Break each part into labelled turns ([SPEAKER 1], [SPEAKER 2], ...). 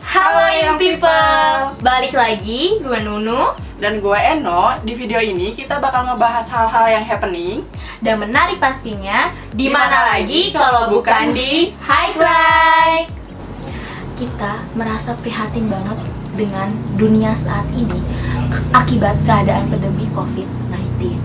[SPEAKER 1] Halo Young People, balik lagi gue Nunu
[SPEAKER 2] dan gue Eno. Di video ini kita bakal ngebahas hal-hal yang happening
[SPEAKER 1] dan menarik pastinya. Di mana lagi kalau bukan di Highlight. Kita merasa prihatin banget dengan dunia saat ini akibat keadaan pandemi COVID-19.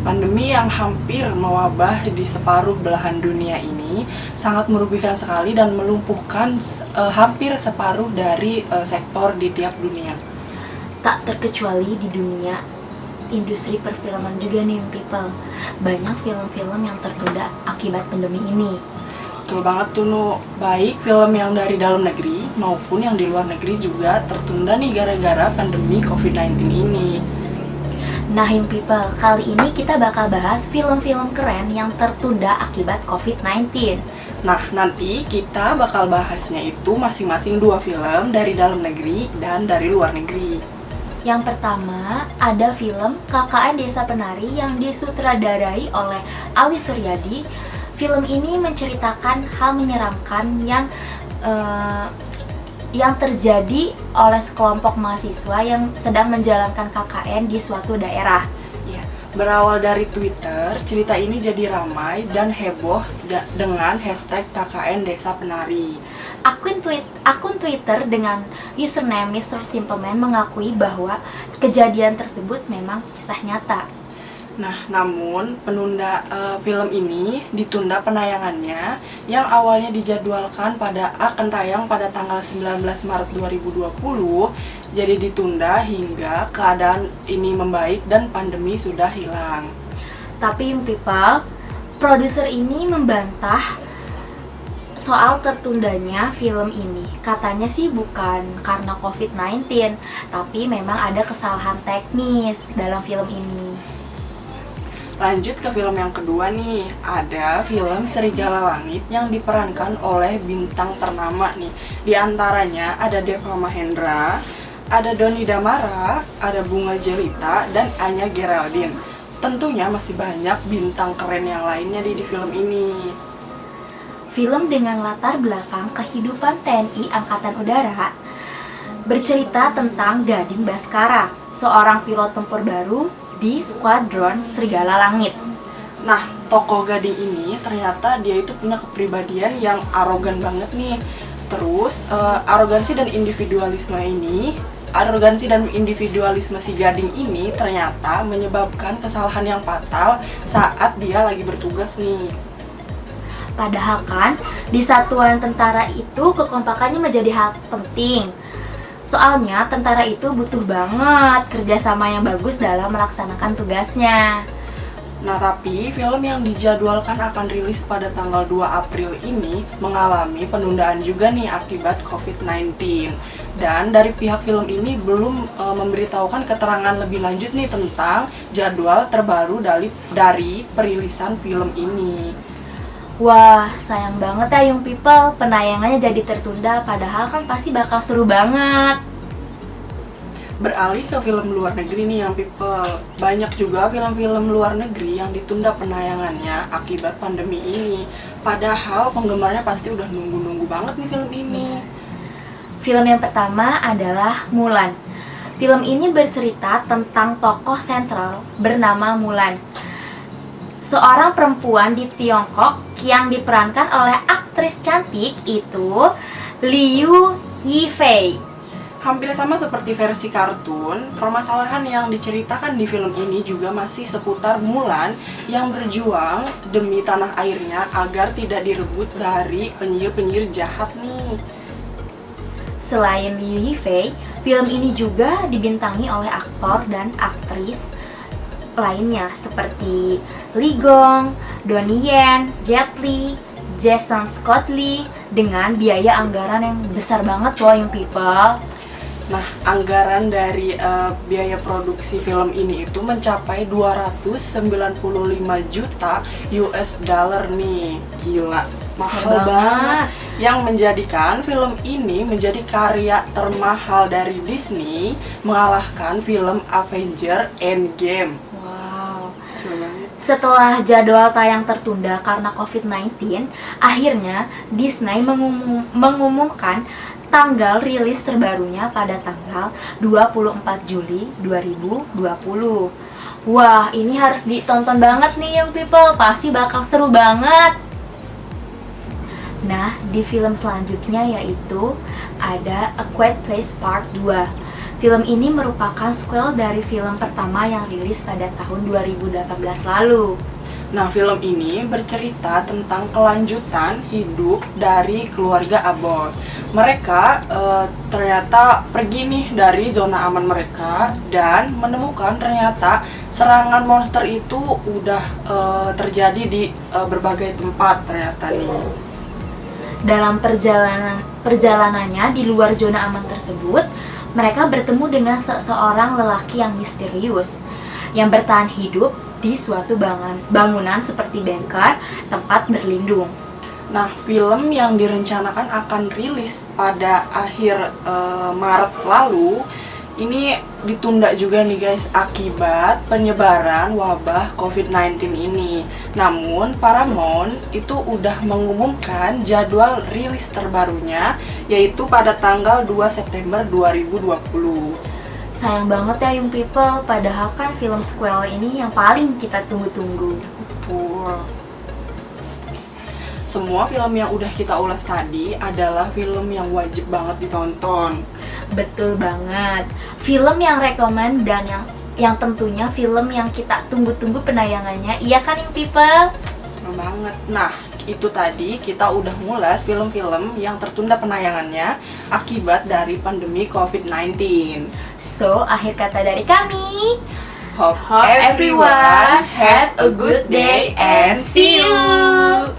[SPEAKER 2] Pandemi yang hampir mewabah di separuh belahan dunia ini sangat merugikan sekali dan melumpuhkan hampir separuh dari sektor di tiap dunia.
[SPEAKER 1] Tak terkecuali di dunia industri perfilman juga nih people. Banyak film-film yang tertunda akibat pandemi ini.
[SPEAKER 2] Betul banget tuh Nu, baik film yang dari dalam negeri maupun yang di luar negeri juga tertunda nih gara-gara pandemi COVID-19 ini.
[SPEAKER 1] Nah Young People, kali ini kita bakal bahas film-film keren yang tertunda akibat COVID-19.
[SPEAKER 2] Nah, nanti kita bakal bahasnya itu masing-masing 2 film dari dalam negeri dan dari luar negeri.
[SPEAKER 1] Yang pertama, ada film KKN Desa Penari yang disutradarai oleh Awi Suryadi. Film ini menceritakan hal menyeramkan yang terjadi oleh sekelompok mahasiswa yang sedang menjalankan KKN di suatu daerah.
[SPEAKER 2] Ya, berawal dari Twitter, cerita ini jadi ramai dan heboh dengan hashtag KKN Desa Penari.
[SPEAKER 1] Akun Twitter dengan username Mr. Simpleman mengakui bahwa kejadian tersebut memang kisah nyata.
[SPEAKER 2] Nah, namun film ini ditunda penayangannya yang awalnya dijadwalkan akan tayang pada tanggal 19 Maret 2020, jadi ditunda hingga keadaan ini membaik dan pandemi sudah hilang.
[SPEAKER 1] Tapi Young People, produser ini membantah soal tertundanya film ini. Katanya sih bukan karena COVID-19, tapi memang ada kesalahan teknis dalam film ini.
[SPEAKER 2] Lanjut ke film yang kedua nih, ada film Serigala Langit yang diperankan oleh bintang ternama nih. Di antaranya ada Deva Mahendra, ada Doni Damara, ada Bunga Jelita, dan Anya Geraldine. Tentunya masih banyak bintang keren yang lainnya di film ini.
[SPEAKER 1] Film dengan latar belakang kehidupan TNI Angkatan Udara bercerita tentang Gading Baskara, seorang pilot tempur baru di skuadron Serigala Langit.
[SPEAKER 2] Nah, tokoh Gading ini ternyata dia itu punya kepribadian yang arogan banget nih. Terus arogansi dan individualisme si Gading ini ternyata menyebabkan kesalahan yang fatal saat dia lagi bertugas nih.
[SPEAKER 1] Padahal kan di satuan tentara itu kekompakannya menjadi hal penting. Soalnya tentara itu butuh banget kerjasama yang bagus dalam melaksanakan tugasnya.
[SPEAKER 2] Nah, tapi film yang dijadwalkan akan rilis pada tanggal 2 April ini mengalami penundaan juga nih akibat COVID-19. Dan dari pihak film ini belum memberitahukan keterangan lebih lanjut nih tentang jadwal terbaru dari perilisan film ini.
[SPEAKER 1] Wah, sayang banget ya Young People, penayangannya jadi tertunda, padahal kan pasti bakal seru banget.
[SPEAKER 2] Beralih ke film luar negeri nih Young People, banyak juga film-film luar negeri yang ditunda penayangannya akibat pandemi ini. Padahal penggemarnya pasti udah nunggu-nunggu banget nih film ini.
[SPEAKER 1] Film yang pertama adalah Mulan. Film ini bercerita tentang tokoh sentral bernama Mulan, seorang perempuan di Tiongkok yang diperankan oleh aktris cantik itu Liu Yifei.
[SPEAKER 2] Hampir sama seperti versi kartun, permasalahan yang diceritakan di film ini juga masih seputar Mulan yang berjuang demi tanah airnya agar tidak direbut dari penyihir-penyihir jahat nih.
[SPEAKER 1] Selain Liu Yifei, film ini juga dibintangi oleh aktor dan aktris lainnya seperti Lee Gong, Donnie Yen, Jet Li, Jason Scott Lee dengan biaya anggaran yang besar banget loh Young People.
[SPEAKER 2] Nah, anggaran dari biaya produksi film ini itu mencapai 295 juta US dollar nih. Gila, mahal banget. Yang menjadikan film ini menjadi karya termahal dari Disney, mengalahkan film Avengers Endgame.
[SPEAKER 1] Wow. Setelah jadwal tayang tertunda karena COVID-19, akhirnya Disney mengumumkan tanggal rilis terbarunya pada tanggal 24 Juli 2020. Wah, ini harus ditonton banget nih young people, pasti bakal seru banget. Nah, di film selanjutnya yaitu ada A Quiet Place Part 2. Film ini merupakan sequel dari film pertama yang rilis pada tahun 2018 lalu.
[SPEAKER 2] Nah, film ini bercerita tentang kelanjutan hidup dari keluarga Abbott. Mereka ternyata pergi nih dari zona aman mereka dan menemukan ternyata serangan monster itu udah terjadi di berbagai tempat ternyata nih.
[SPEAKER 1] Dalam perjalanannya di luar zona aman tersebut, mereka bertemu dengan seseorang lelaki yang misterius yang bertahan hidup di suatu bangunan seperti bengkel tempat berlindung.
[SPEAKER 2] Nah, film yang direncanakan akan rilis pada akhir Maret lalu ini ditunda juga nih guys akibat penyebaran wabah COVID-19 ini. Namun Paramount itu udah mengumumkan jadwal rilis terbarunya yaitu pada tanggal 2 September 2020.
[SPEAKER 1] Sayang banget ya young people, padahal kan film sequel ini yang paling kita tunggu-tunggu.
[SPEAKER 2] Betul. Semua film yang udah kita ulas tadi adalah film yang wajib banget ditonton.
[SPEAKER 1] Betul banget. Film yang rekomen dan yang tentunya film yang kita tunggu-tunggu penayangannya. Iya kan young people?
[SPEAKER 2] Betul banget. Nah, itu tadi kita udah ngulas film-film yang tertunda penayangannya akibat dari pandemi COVID-19.
[SPEAKER 1] So, akhir kata dari kami,
[SPEAKER 2] Hope everyone have a good day and see you!